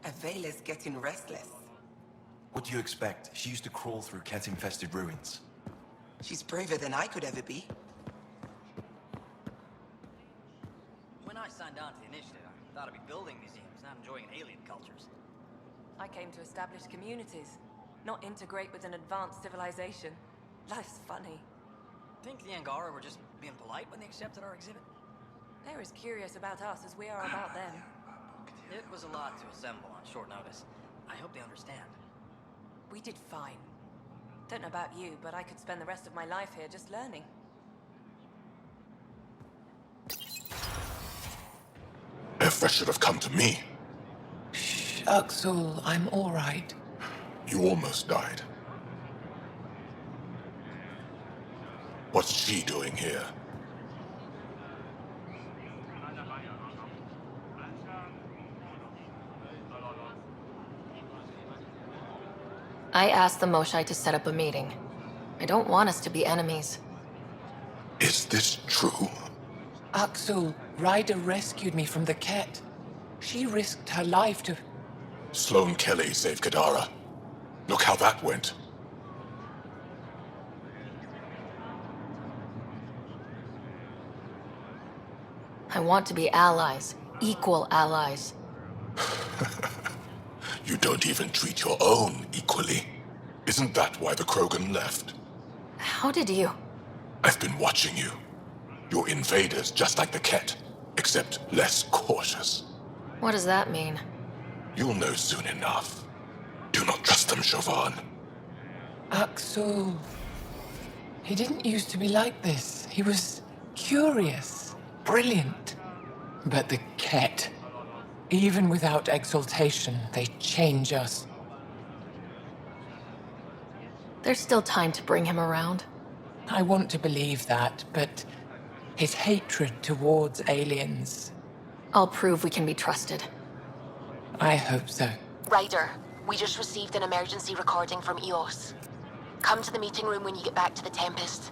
Avela's getting restless. What do you expect? She used to crawl through cat-infested ruins. She's braver than I could ever be. When I signed on to the initiative, I thought I'd be building museums, not enjoying alien cultures. I came to establish communities, not integrate with an advanced civilization. Life's funny. Think the Angara were just being polite when they accepted our exhibit? They're as curious about us as we are about them. It was a lot to assemble on short notice. I hope they understand. We did fine. Don't know about you, but I could spend the rest of my life here just learning. Sjefa should have come to me. Shh, Ahksul, I'm all right. You almost died. What's she doing here? I asked the Moshae to set up a meeting. I don't want us to be enemies. Is this true? Ahksul, Ryder rescued me from the Ket. She risked her life to... Sloane Kelly saved Kadara. Look how that went. I want to be allies, equal allies. You don't even treat your own equally. Isn't that why the Krogan left? How did you? I've been watching you. You're invaders just like the Ket, except less cautious. What does that mean? You'll know soon enough. Do not trust them, Siobhan. Ahksul. He didn't used to be like this. He was curious, brilliant. But the Ket, even without exaltation, they change us. There's still time to bring him around. I want to believe that, but his hatred towards aliens... I'll prove we can be trusted. I hope so. Ryder, we just received an emergency recording from EOS. Come to the meeting room when you get back to the Tempest.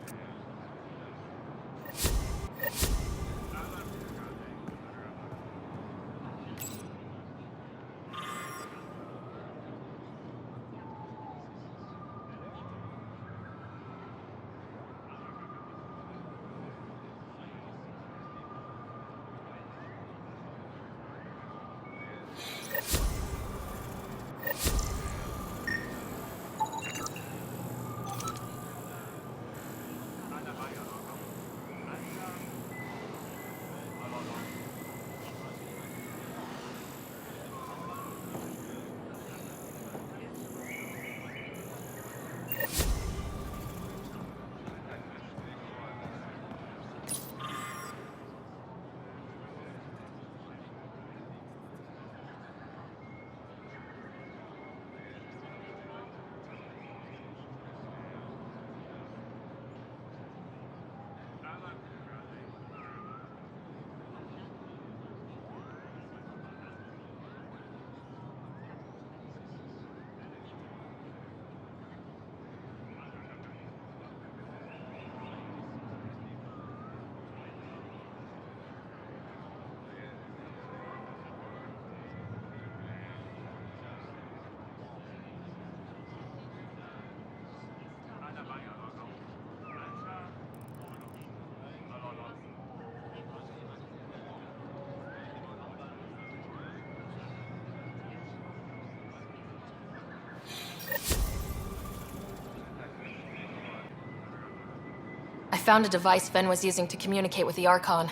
I found a device Ven was using to communicate with the Archon.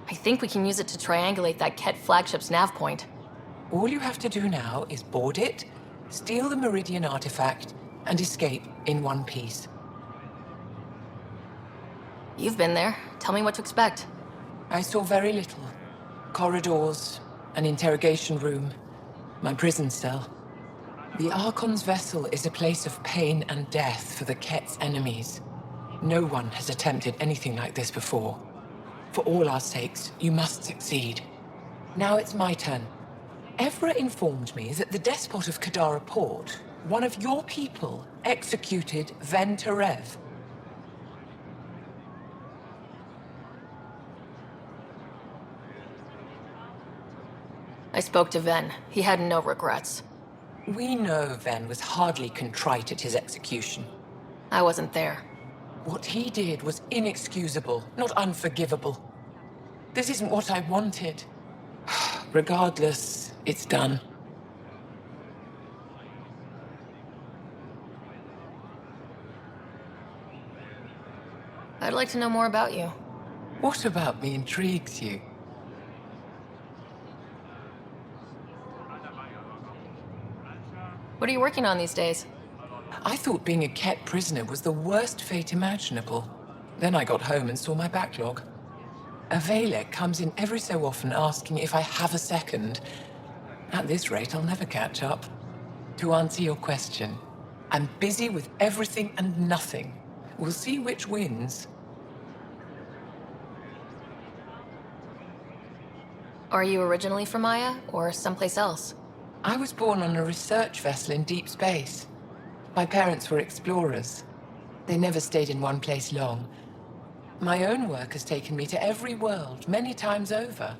I think we can use it to triangulate that Ket flagship's nav point. All you have to do now is board it, steal the Meridian artifact, and escape in one piece. You've been there. Tell me what to expect. I saw very little. Corridors, an interrogation room, my prison cell. The Archon's vessel is a place of pain and death for the Ket's enemies. No one has attempted anything like this before. For all our sakes, you must succeed. Now it's my turn. Evra informed me that the despot of Kadara Port, one of your people, executed Ven Terev. I spoke to Ven. He had no regrets. We know Ven was hardly contrite at his execution. I wasn't there. What he did was inexcusable, not unforgivable. This isn't what I wanted. Regardless, it's done. I'd like to know more about you. What about me intrigues you? What are you working on these days? I thought being a Ket prisoner was the worst fate imaginable. Then I got home and saw my backlog. A Valek comes in every so often asking if I have a second. At this rate, I'll never catch up. To answer your question, I'm busy with everything and nothing. We'll see which wins. Are you originally from Maya, or someplace else? I was born on a research vessel in deep space. My parents were explorers. They never stayed in one place long. My own work has taken me to every world, many times over.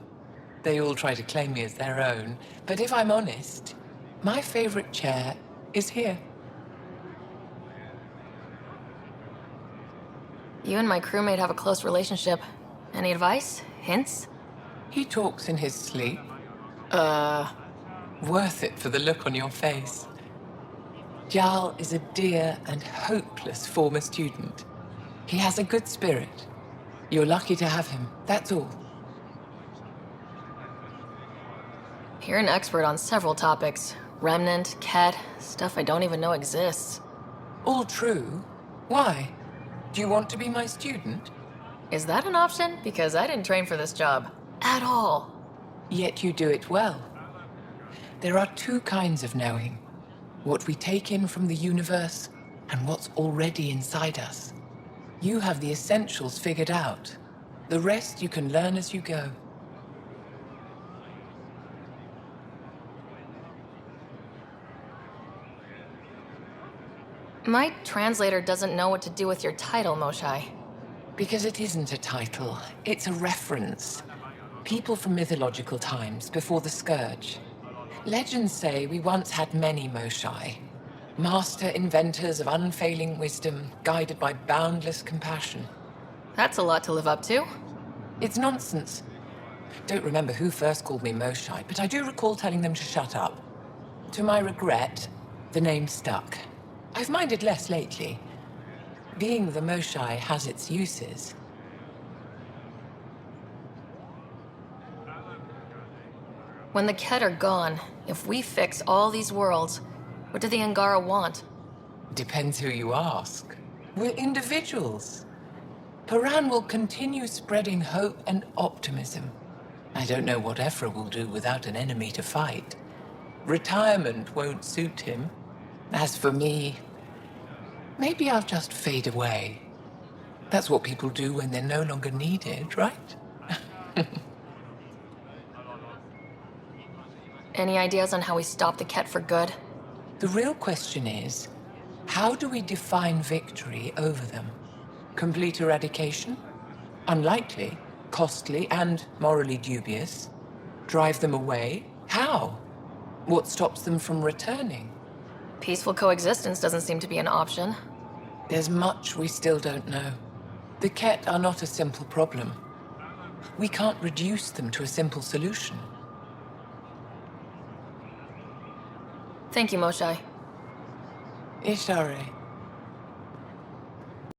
They all try to claim me as their own, but if I'm honest, my favorite chair is here. You and my crewmate have a close relationship. Any advice? Hints? He talks in his sleep. Worth it for the look on your face. Jarl is a dear and hopeless former student. He has a good spirit. You're lucky to have him, that's all. You're an expert on several topics. Remnant, Ket, stuff I don't even know exists. All true. Why? Do you want to be my student? Is that an option? Because I didn't train for this job. At all. Yet you do it well. There are two kinds of knowing. What we take in from the universe, and what's already inside us. You have the essentials figured out. The rest you can learn as you go. My translator doesn't know what to do with your title, Moshae. Because it isn't a title, it's a reference. People from mythological times, before the Scourge. Legends say we once had many Moshae. Master inventors of unfailing wisdom, guided by boundless compassion. That's a lot to live up to. It's nonsense. Don't remember who first called me Moshae, but I do recall telling them to shut up. To my regret, the name stuck. I've minded less lately. Being the Moshae has its uses. When the Ket are gone, if we fix all these worlds, what do the Angara want? Depends who you ask. We're individuals. Paran will continue spreading hope and optimism. I don't know what Ephra will do without an enemy to fight. Retirement won't suit him. As for me, maybe I'll just fade away. That's what people do when they're no longer needed, right? Any ideas on how we stop the Ket for good? The real question is, how do we define victory over them? Complete eradication? Unlikely, costly, and morally dubious. Drive them away? How? What stops them from returning? Peaceful coexistence doesn't seem to be an option. There's much we still don't know. The Ket are not a simple problem. We can't reduce them to a simple solution. Thank you, Moshae. Ishare.